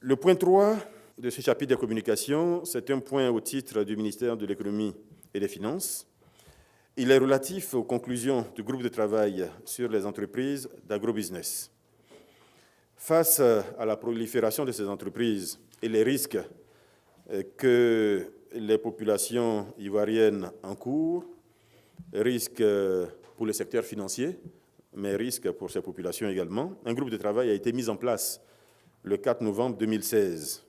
Le point 3 de ce chapitre de communication, c'est un point au titre du ministère de l'Économie et des Finances. Il est relatif aux conclusions du groupe de travail sur les entreprises d'agrobusiness. Face à la prolifération de ces entreprises et les risques que les populations ivoiriennes encourent, risques pour le secteur financier, mais risques pour ces populations également, un groupe de travail a été mis en place le 4 novembre 2016.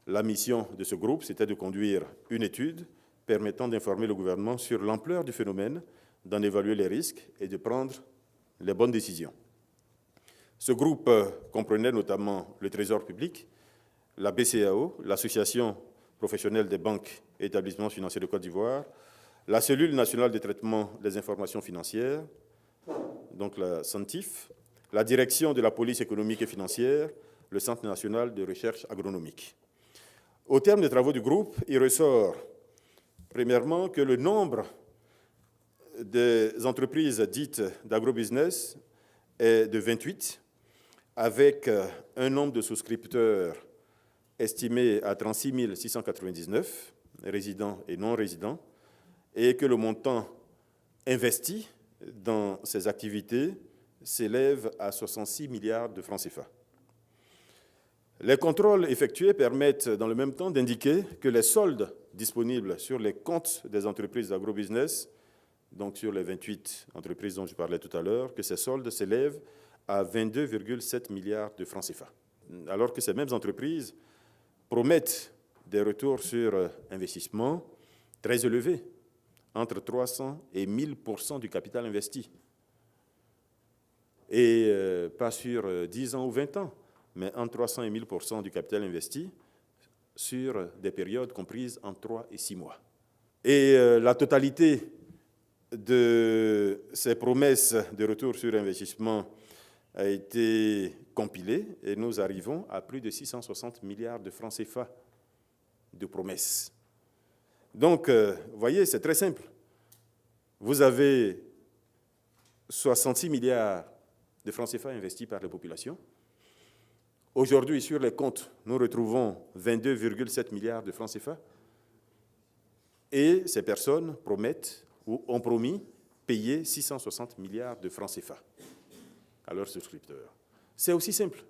La mission de ce groupe, c'était de conduire une étude permettant d'informer le gouvernement sur l'ampleur du phénomène, d'en évaluer les risques et de prendre les bonnes décisions. Ce groupe comprenait notamment le Trésor public, la BCEAO, l'Association professionnelle des banques et établissements financiers de Côte d'Ivoire, la Cellule nationale de traitement des informations financières, donc la CENTIF, la Direction de la police économique et financière, le Centre national de recherche agronomique. Au terme des travaux du groupe, il ressort, premièrement, que le nombre des entreprises dites d'agrobusiness est de 28, avec un nombre de souscripteurs estimé à 36 699, résidents et non résidents, et que le montant investi dans ces activités s'élève à 66 milliards de francs CFA. Les contrôles effectués permettent dans le même temps d'indiquer que les soldes disponibles sur les comptes des entreprises d'agrobusiness, donc sur les 28 entreprises dont je parlais tout à l'heure, que ces soldes s'élèvent à 22,7 milliards de francs CFA. Alors que ces mêmes entreprises promettent des retours sur investissement très élevés, entre 300 et 1000% du capital investi. Et pas sur 10 ans ou 20 ans, mais entre 300 et 1000% du capital investi sur des périodes comprises entre 3 et 6 mois. Et la totalité de ces promesses de retour sur investissement a été compilée et nous arrivons à plus de 660 milliards de francs CFA de promesses. Donc, vous voyez, c'est très simple. Vous avez 66 milliards de francs CFA investis par les populations. Aujourd'hui, sur les comptes, nous retrouvons 22,7 milliards de francs CFA. Et ces personnes promettent ou ont promis payer 660 milliards de francs CFA à leurs souscripteurs. C'est aussi simple.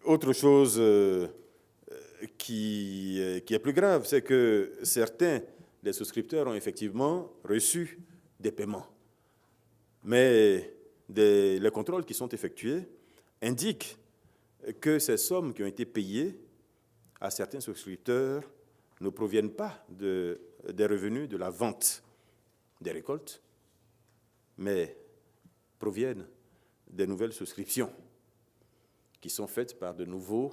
Autre chose qui est plus grave, c'est que certains des souscripteurs ont effectivement reçu des paiements. Mais les contrôles qui sont effectués indiquent que ces sommes qui ont été payées à certains souscripteurs ne proviennent pas des revenus de la vente des récoltes, mais proviennent des nouvelles souscriptions qui sont faites par de nouveaux,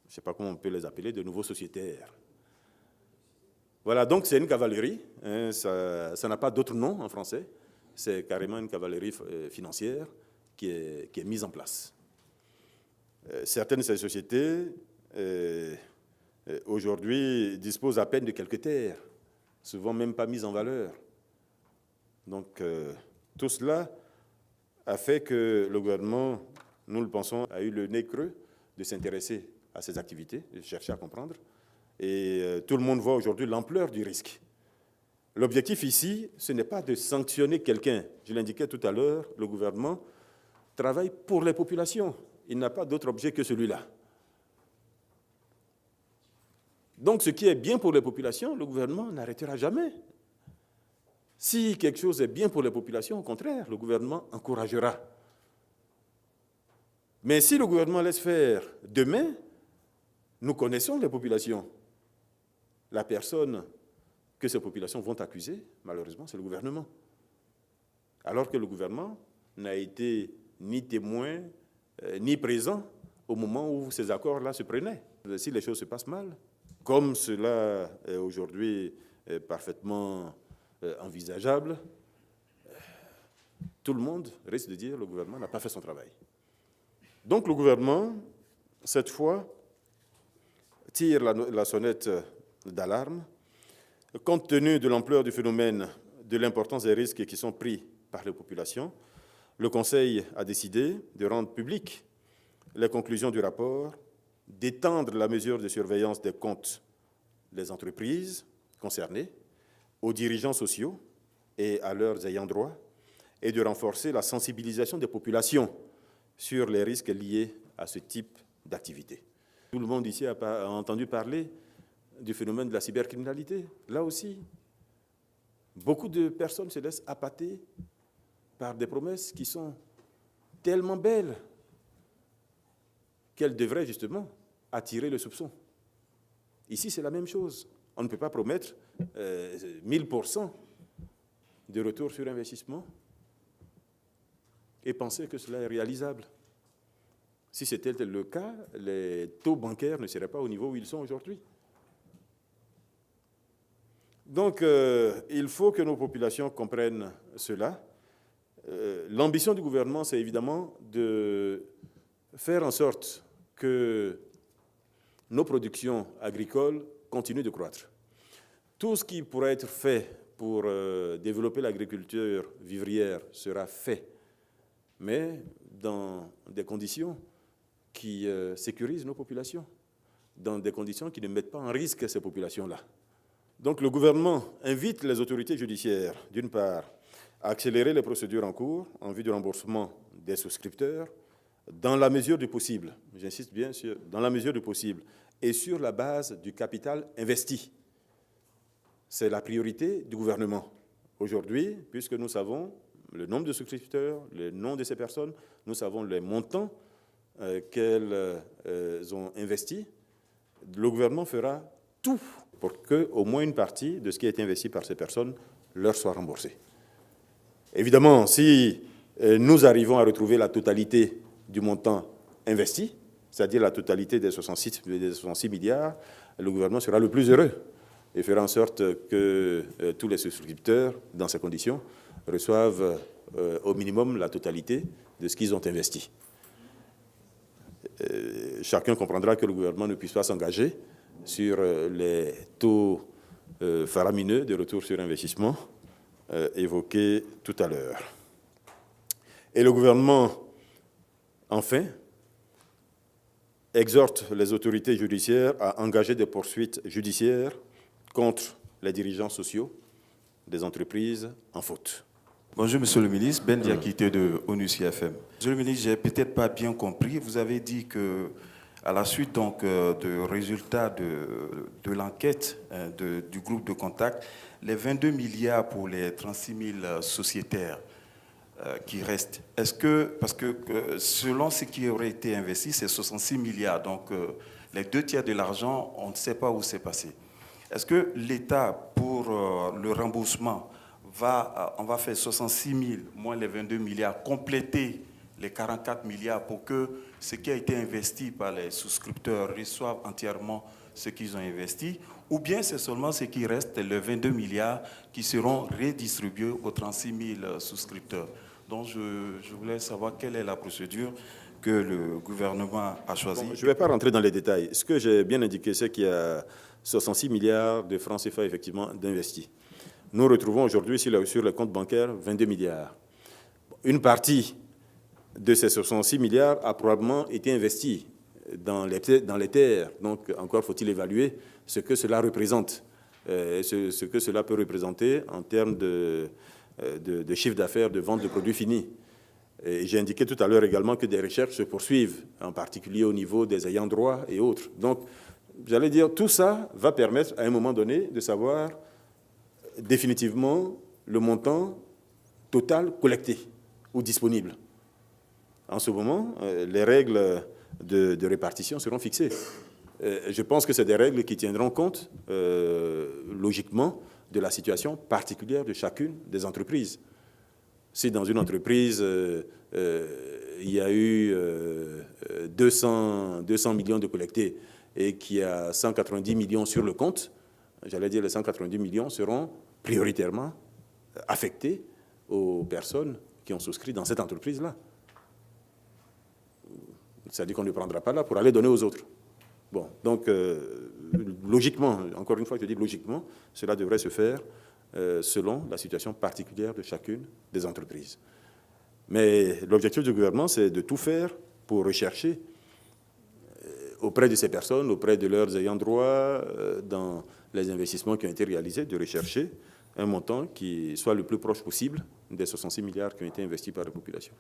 je ne sais pas comment on peut les appeler, de nouveaux sociétaires. Voilà, donc c'est une cavalerie, hein, ça n'a pas d'autre nom en français, c'est carrément une cavalerie financière qui est mise en place. Certaines de ces sociétés, aujourd'hui, disposent à peine de quelques terres, souvent même pas mises en valeur. Donc, tout cela a fait que le gouvernement, nous le pensons, a eu le nez creux de s'intéresser à ces activités, de chercher à comprendre. Et tout le monde voit aujourd'hui l'ampleur du risque. L'objectif ici, ce n'est pas de sanctionner quelqu'un. Je l'indiquais tout à l'heure, le gouvernement travaille pour les populations. Il n'a pas d'autre objet que celui-là. Donc, ce qui est bien pour les populations, le gouvernement n'arrêtera jamais. Si quelque chose est bien pour les populations, au contraire, le gouvernement encouragera. Mais si le gouvernement laisse faire demain, nous connaissons les populations. La personne que ces populations vont accuser, malheureusement, c'est le gouvernement. Alors que le gouvernement n'a été ni témoin, ni présent au moment où ces accords-là se prenaient. Si les choses se passent mal, comme cela est aujourd'hui parfaitement envisageable, tout le monde risque de dire que le gouvernement n'a pas fait son travail. Donc le gouvernement, cette fois, tire la sonnette d'alarme. Compte tenu de l'ampleur du phénomène, de l'importance des risques qui sont pris par les populations, le Conseil a décidé de rendre publiques les conclusions du rapport d'étendre la mesure de surveillance des comptes des entreprises concernées aux dirigeants sociaux et à leurs ayants droit, et de renforcer la sensibilisation des populations sur les risques liés à ce type d'activité. Tout le monde ici a entendu parler du phénomène de la cybercriminalité. Là aussi, beaucoup de personnes se laissent appâter par des promesses qui sont tellement belles qu'elles devraient justement attirer le soupçon. Ici, c'est la même chose. On ne peut pas promettre 1000% de retour sur investissement et penser que cela est réalisable. Si c'était le cas, les taux bancaires ne seraient pas au niveau où ils sont aujourd'hui. Donc, il faut que nos populations comprennent cela. L'ambition du gouvernement, c'est évidemment de faire en sorte que nos productions agricoles continuent de croître. Tout ce qui pourrait être fait pour développer l'agriculture vivrière sera fait, mais dans des conditions qui sécurisent nos populations, dans des conditions qui ne mettent pas en risque ces populations-là. Donc le gouvernement invite les autorités judiciaires, d'une part, à accélérer les procédures en cours en vue du remboursement des souscripteurs dans la mesure du possible, j'insiste bien sur dans la mesure du possible, et sur la base du capital investi. C'est la priorité du gouvernement. Aujourd'hui, puisque nous savons le nombre de souscripteurs, le nom de ces personnes, nous savons les montants qu'elles ont investis, le gouvernement fera tout pour qu'au moins une partie de ce qui a été investi par ces personnes leur soit remboursée. Évidemment, si nous arrivons à retrouver la totalité du montant investi, c'est-à-dire la totalité des 66 milliards, le gouvernement sera le plus heureux et fera en sorte que tous les souscripteurs, dans ces conditions, reçoivent au minimum la totalité de ce qu'ils ont investi. Chacun comprendra que le gouvernement ne puisse pas s'engager sur les taux faramineux de retour sur investissement évoqués tout à l'heure. Et le gouvernement, enfin, exhorte les autorités judiciaires à engager des poursuites judiciaires contre les dirigeants sociaux des entreprises en faute. Bonjour, Monsieur le ministre. Ben Diakité de ONUS IFM. Monsieur le ministre, j'ai peut-être pas bien compris. Vous avez dit que, à la suite donc de résultats de l'enquête du groupe de contact, les 22 milliards pour les 36 000 sociétaires qui restent, est-ce que, parce que selon ce qui aurait été investi, c'est 66 milliards, donc les 2/3 de l'argent, on ne sait pas où c'est passé. Est-ce que l'État, pour le remboursement, on va faire 66 000 moins les 22 milliards, compléter les 44 milliards pour que ce qui a été investi par les souscripteurs reçoivent entièrement ce qu'ils ont investi, ou bien c'est seulement ce qui reste, les 22 milliards, qui seront redistribués aux 36 000 souscripteurs. Donc je voulais savoir quelle est la procédure que le gouvernement a choisie. Bon, je ne vais pas rentrer dans les détails. Ce que j'ai bien indiqué, c'est qu'il y a 66 milliards de francs CFA effectivement d'investis. Nous retrouvons aujourd'hui sur le compte bancaire 22 milliards. Une partie de ces 66 milliards a probablement été investie dans les terres. Donc, encore faut-il évaluer ce que cela représente, ce que cela peut représenter en termes de chiffre d'affaires, de vente de produits finis. J'ai indiqué tout à l'heure également que des recherches se poursuivent, en particulier au niveau des ayants droit et autres. Donc, j'allais dire, tout ça va permettre à un moment donné de savoir définitivement le montant total collecté ou disponible. En ce moment, les règles de répartition seront fixées. Je pense que c'est des règles qui tiendront compte, logiquement, de la situation particulière de chacune des entreprises. Si dans une entreprise, il y a eu 200 millions de collectés et qu'il y a 190 millions sur le compte, j'allais dire les 190 millions seront prioritairement affectés aux personnes qui ont souscrit dans cette entreprise-là. C'est-à-dire qu'on ne prendra pas là pour aller donner aux autres. Bon, donc, logiquement, encore une fois, je dis logiquement, cela devrait se faire selon la situation particulière de chacune des entreprises. Mais l'objectif du gouvernement, c'est de tout faire pour rechercher auprès de ces personnes, auprès de leurs ayants droit, dans les investissements qui ont été réalisés, de rechercher un montant qui soit le plus proche possible des 66 milliards qui ont été investis par la population.